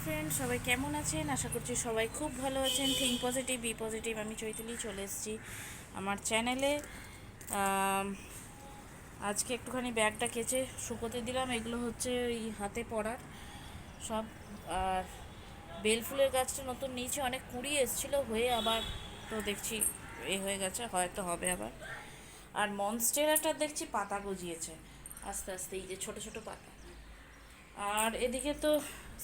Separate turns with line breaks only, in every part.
Friend সবাই কেমন আছেন? আশা করছি সবাই খুব ভালো আছেন। থিঙ্ক পজিটিভ বি পজিটিভ, আমি চৈতালি চলে এসেছি আমার চ্যানেলে। আজকে একটুখানি ব্যাগটা কেচে শুকোতে দিলাম। এগুলো হচ্ছে ওই হাতে পরার সব। আর বেলফুলের গাছটা নতুন নিচে অনেক কুড়ি এসেছিলো, হয়ে আবার তো দেখছি হয়ে গেছে, হয়তো হবে আবার। আর মনস্টেরাটা দেখছি পাতা গজিয়েছে আস্তে আস্তে, এই যে ছোটো ছোটো পাতা। আর এদিকে তো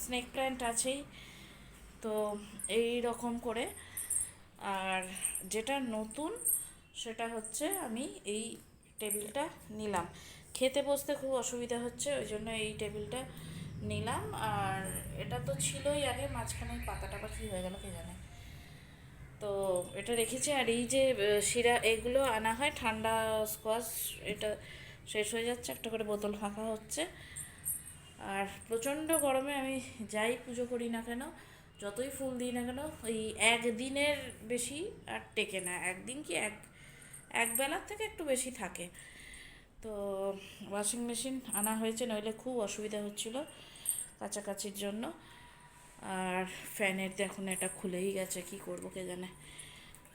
স্নেক প্ল্যান্ট আছেই, তো এই রকম করে। আর যেটা নতুন সেটা হচ্ছে আমি এই টেবিলটা নিলাম। খেতে বসতে খুব অসুবিধা হচ্ছে, ওই জন্য এই টেবিলটা নিলাম। আর এটা তো ছিলই আগে, মাঝখানে পাতাটা আবার কী হয়ে গেল কে জানে। তো এটা রেখেছি। আর এই যে শিরা এগুলো আনা হয় ঠান্ডা স্কোয়াশ, এটা শেষ হয়ে যাচ্ছে, একটা করে বোতল ফাঁকা হচ্ছে। আর প্রচণ্ড গরমে আমি যাই পুজো করি না কেন, যতই ফুল দিই না কেন, ওই একদিনের বেশি আর টেকে না। একদিন কি এক বেলার থেকে একটু বেশি থাকে। তো ওয়াশিং মেশিন আনা হয়েছে, নইলে খুব অসুবিধা হচ্ছিল কাচাকাচির জন্য। আর ফ্যানের দেখুন এটা খুলেই গেছে, কি করব কে জানে,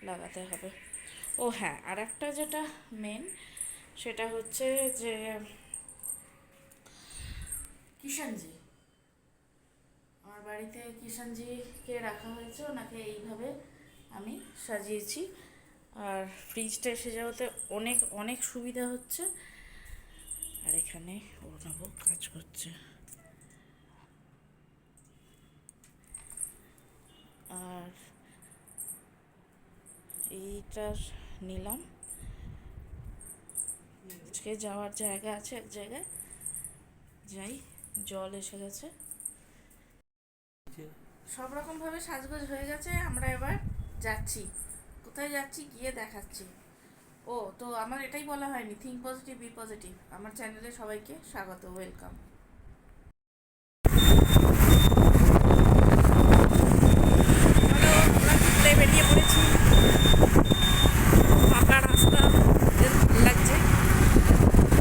লাগাতে হবে। ও হ্যাঁ, আর একটা যেটা মেন সেটা হচ্ছে যে কিষানজি, আমার বাড়িতে কিষানজিকে রাখা হয়েছে, ওনাকে এইভাবে আমি সাজিয়েছি। আর ফ্রিজটা এসে যাওয়াতে অনেক অনেক সুবিধা হচ্ছে। আর এখানে অর্ণব কাজ করছে। আর এইটা নিলাম, আজকে যাওয়ার জায়গা আছে, এক জায়গায় যাই। জল এসে গেছে, সব রকমভাবে সাজগোজ হয়ে গেছে। আমরা এবার যাচ্ছি। কোথায় যাচ্ছি গিয়ে দেখাচ্ছি। ও তো আমার এটাই বলা হয়নি, থিঙ্ক পজিটিভ বি পজিটিভ আমার চ্যানেলে সবাইকে স্বাগত, ওয়েলকাম। বেরিয়ে পড়েছি, ফাঁকা রাস্তা, ভালো লাগছে।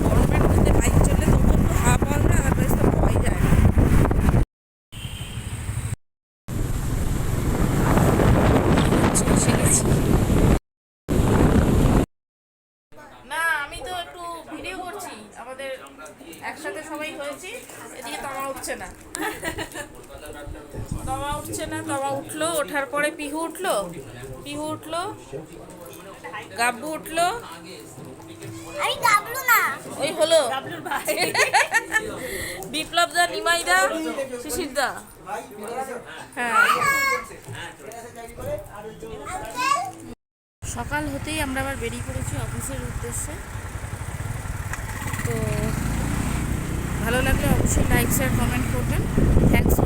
গরমের মধ্যে বাইক চললে তবু একটু হাওয়া পাওয়া যায়, আদারওয়াইজ তো পাওয়াই যায় না। এসে গেছি। না, আমি তো একটু ভিডিও করছি, আমাদের একসাথে সবাই হয়েছি। এদিকে তামা উঠছে না, তামা উঠছে না। তামা উঠলো, ওঠার পরে পিহু উঠলো, পিহু উঠলো, গাব্বু উঠলো।
আমি গাবলু না,
ওই হলো গাবলুর ভাই, বিপ্লব দা, নিমাই দা, শিশির দা। হ্যাঁ, সকাল হতেই আমরা আবার বেরিয়ে পড়েছি অফিসের উদ্দেশ্যে। তো ভালো লাগলে অবশ্যই লাইক শেয়ার কমেন্ট করবেন। থ্যাংকস।